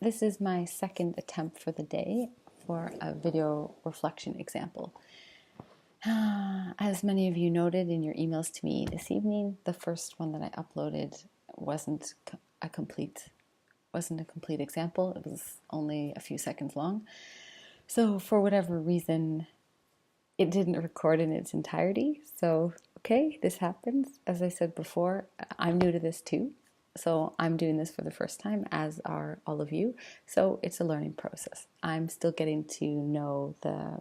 this is my second attempt for the day for a video reflection example. As many of you noted in your emails to me this evening, the first one that I uploaded wasn't a complete example. It was only a few seconds long. So for whatever reason, it didn't record in its entirety. So, okay, this happens. As I said before, I'm new to this too. So I'm doing this for the first time, as are all of you. So it's a learning process. I'm still getting to know the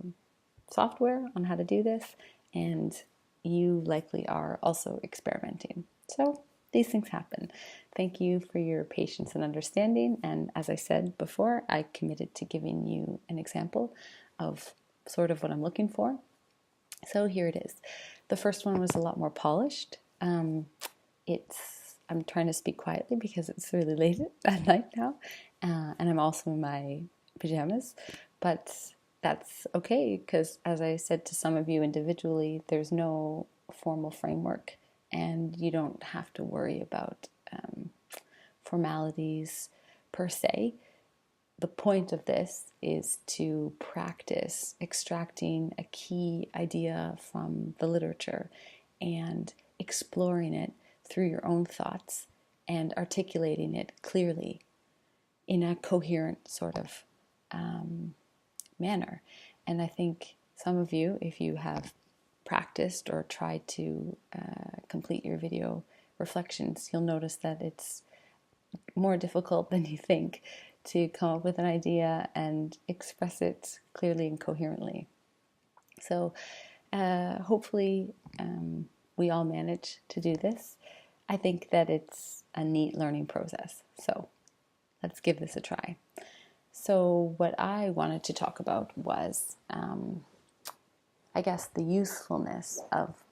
software on how to do this, and you likely are also experimenting. So these things happen. Thank you for your patience and understanding. And as I said before, I committed to giving you an example of sort of what I'm looking for. So here it is. The first one was a lot more polished. I'm trying to speak quietly because it's really late at night now, and I'm also in my pajamas, but that's okay because, as I said to some of you individually, there's no formal framework and you don't have to worry about formalities per se. The point of this is to practice extracting a key idea from the literature and exploring it through your own thoughts and articulating it clearly in a coherent sort of manner. And I think some of you, if you have practiced or tried to complete your video reflections, you'll notice that it's more difficult than you think to come up with an idea and express it clearly and coherently. So hopefully we all manage to do this. I think that it's a neat learning process. So let's give this a try. So what I wanted to talk about was, I guess, the usefulness of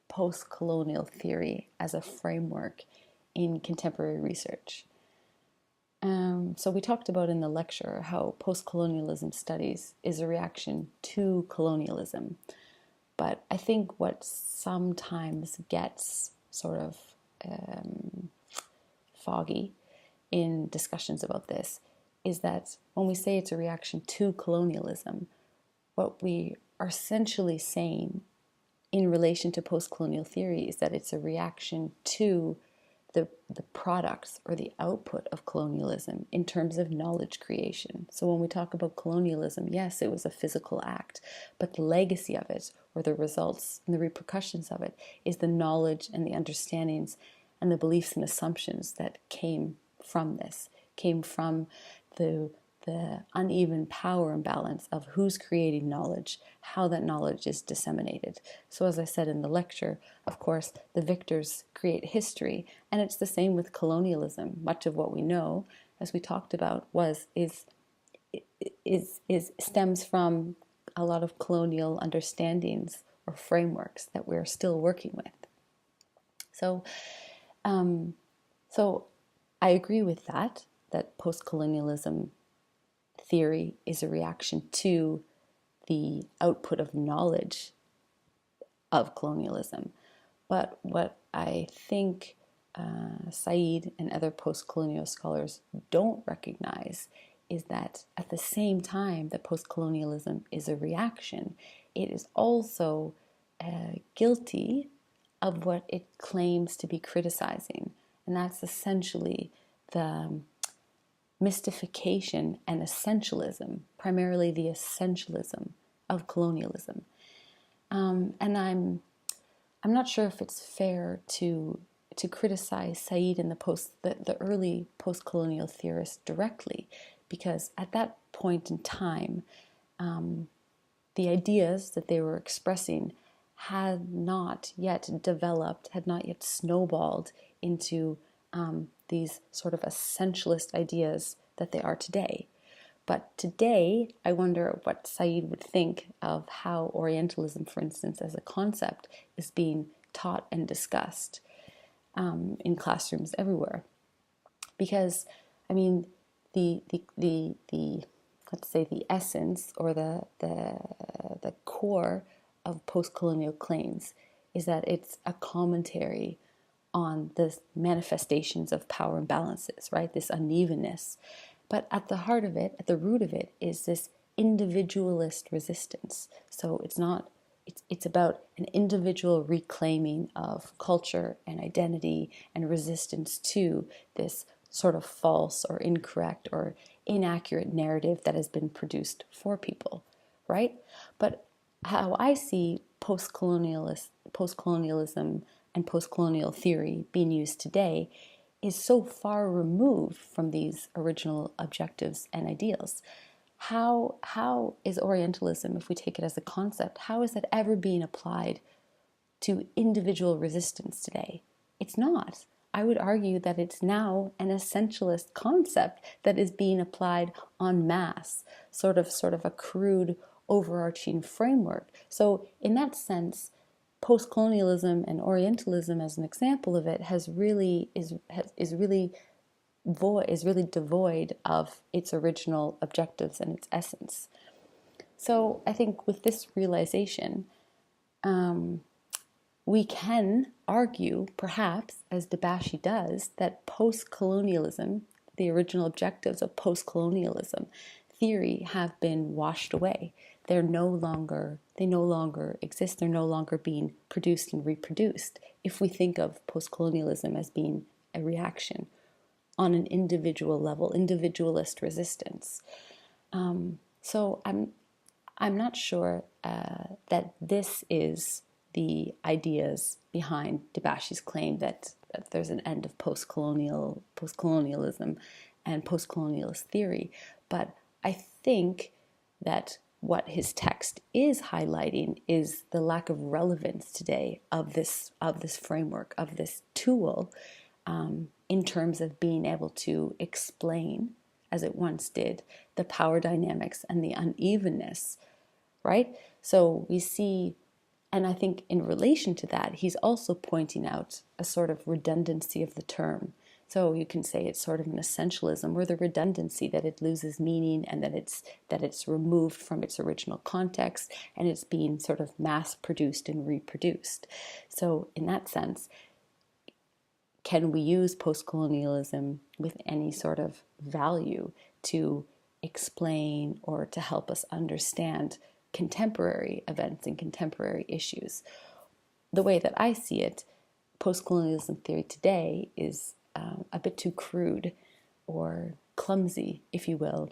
post-colonial theory as a framework in contemporary research. So we talked about in the lecture how post-colonialism studies is a reaction to colonialism. But I think what sometimes gets sort of foggy in discussions about this is that when we say it's a reaction to colonialism, what we are essentially saying in relation to post-colonial theory is that it's a reaction to the products or the output of colonialism in terms of knowledge creation. So when we talk about colonialism, yes, it was a physical act, but the legacy of it, or the results and the repercussions of it, is the knowledge and the understandings and the beliefs and assumptions that came from this, came from the uneven power imbalance of who's creating knowledge, how that knowledge is disseminated. So as I said in the lecture, of course, the victors create history, and it's the same with colonialism. Much of what we know, as we talked about, stems from a lot of colonial understandings or frameworks that we're still working with. So, so I agree with that post-colonialism theory is a reaction to the output of knowledge of colonialism. But what I think Said and other post-colonial scholars don't recognize is that at the same time that post-colonialism is a reaction, it is also guilty of what it claims to be criticizing. And that's essentially the mystification and essentialism, primarily the essentialism of colonialism. And I'm not sure if it's fair to criticize Said and the early post-colonial theorists directly, because at that point in time, the ideas that they were expressing had not yet developed, had not yet snowballed into these sort of essentialist ideas that they are today. But today, I wonder what Said would think of how Orientalism, for instance, as a concept, is being taught and discussed in classrooms everywhere. Because, I mean, the let's say the essence or the core of post-colonial claims is that it's a commentary on the manifestations of power imbalances, right? This unevenness. But at the heart of it, at the root of it, is this individualist resistance. So it's about an individual reclaiming of culture and identity and resistance to this sort of false or incorrect or inaccurate narrative that has been produced for people, right? But how I see post-colonialism and post-colonial theory being used today is so far removed from these original objectives and ideals. How is Orientalism, if we take it as a concept, how is it ever being applied to individual resistance today? It's not. I would argue that it's now an essentialist concept that is being applied en masse, sort of a crude, overarching framework. So in that sense, post-colonialism and Orientalism, as an example of it, is really devoid of its original objectives and its essence. So I think with this realization, we can argue, perhaps, as Darcy does, that post-colonialism, the original objectives of post-colonialism theory, have been washed away. They no longer exist. They're no longer being produced and reproduced. If we think of post-colonialism as being a reaction on an individual level, individualist resistance. So I'm not sure that this is the ideas behind Darcy's claim that there's an end of post-colonialism and post-colonialist theory, but I think that what his text is highlighting is the lack of relevance today of this framework, of this tool, in terms of being able to explain, as it once did, the power dynamics and the unevenness, right? So we see, and I think in relation to that, he's also pointing out a sort of redundancy of the term. So you can say it's sort of an essentialism, or the redundancy, that it loses meaning and that it's removed from its original context and it's being sort of mass produced and reproduced. So in that sense, can we use post-colonialism with any sort of value to explain or to help us understand contemporary events and contemporary issues? The way that I see it, post-colonialism theory today is a bit too crude or clumsy, if you will,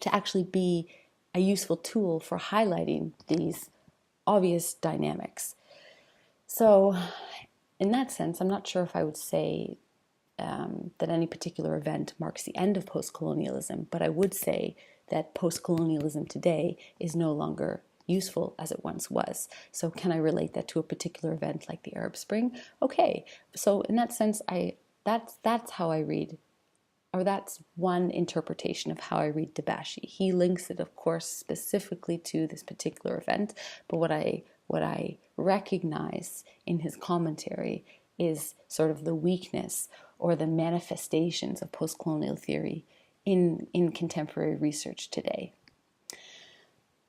to actually be a useful tool for highlighting these obvious dynamics. So in that sense, I'm not sure if I would say that any particular event marks the end of post-colonialism, but I would say that post-colonialism today is no longer useful as it once was. So can I relate that to a particular event like the Arab Spring? Okay, so in that sense, that's how I read, or that's one interpretation of how I read Darcy. He links it, of course, specifically to this particular event, but what I recognize in his commentary is sort of the weakness or the manifestations of post-colonial theory in contemporary research today.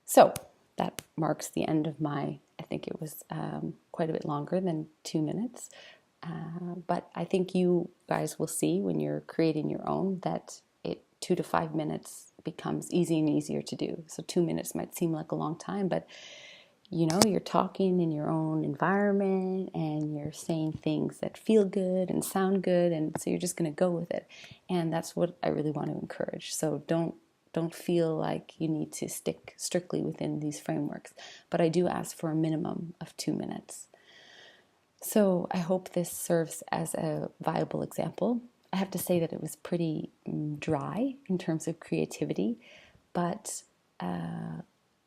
So that marks the end of my, I think it was quite a bit longer than 2 minutes. But I think you guys will see when you're creating your own that 2 to 5 minutes becomes easier and easier to do. So 2 minutes might seem like a long time, but you're talking in your own environment and you're saying things that feel good and sound good, and so you're just going to go with it. And that's what I really want to encourage. So don't feel like you need to stick strictly within these frameworks, but I do ask for a minimum of 2 minutes. So I hope this serves as a viable example. I have to say that it was pretty dry in terms of creativity, but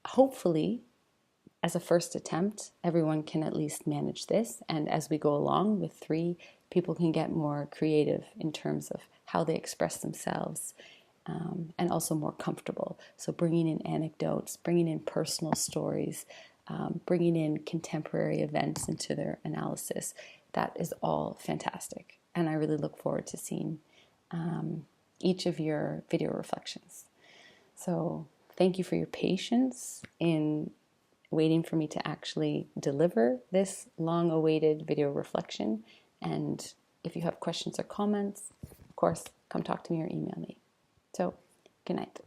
hopefully, as a first attempt, everyone can at least manage this. And as we go along with 3, people can get more creative in terms of how they express themselves, and also more comfortable. So bringing in anecdotes, bringing in personal stories, bringing in contemporary events into their analysis, that is all fantastic. And I really look forward to seeing each of your video reflections. So thank you for your patience in waiting for me to actually deliver this long-awaited video reflection. And if you have questions or comments, of course, come talk to me or email me. So, good night.